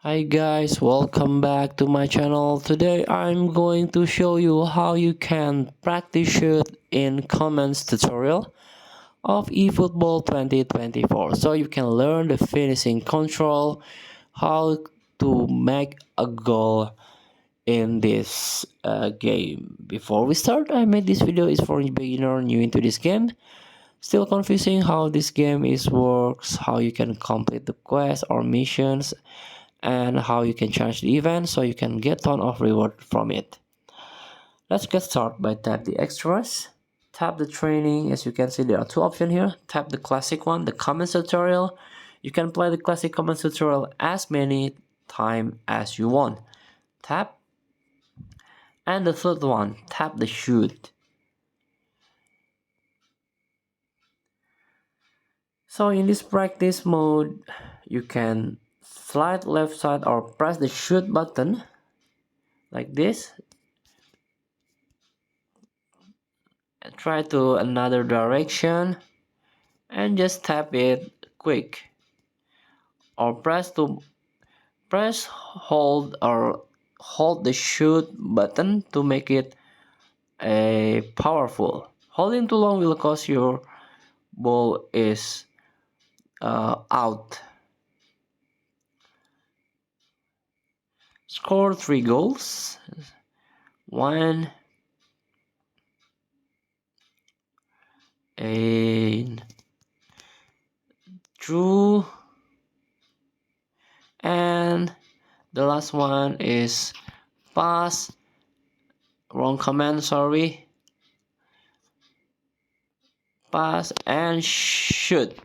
Hi guys, welcome back to my channel. Today I'm going to show you how you can practice shoot in comments tutorial of eFootball 2024. So you can learn the finishing control, how to make a goal in this game. Before we start, I made this video is for beginner new into this game. Still confusing how this game is works, how you can complete the quest or missions, and how you can charge the event so you can get ton of reward from it. Let's get started by tap the extras, tap the training. As you can see, there are two options here. Tap the classic one, the comments tutorial. You can play the classic comments tutorial as many time as you want. Tap. And the third one, tap the shoot. So in this practice mode, you can slide left side or press the shoot button like this. Try to another direction and just tap it quick, or press hold or hold the shoot button to make it a powerful. Holding too long will cause your ball is out. Score 3 goals. 1 and 2, and the last one is pass. Wrong command, sorry. Pass and shoot.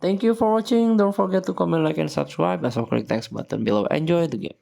Thank you for watching. Don't forget to comment, like, and subscribe. Also click thanks button below. Enjoy the game.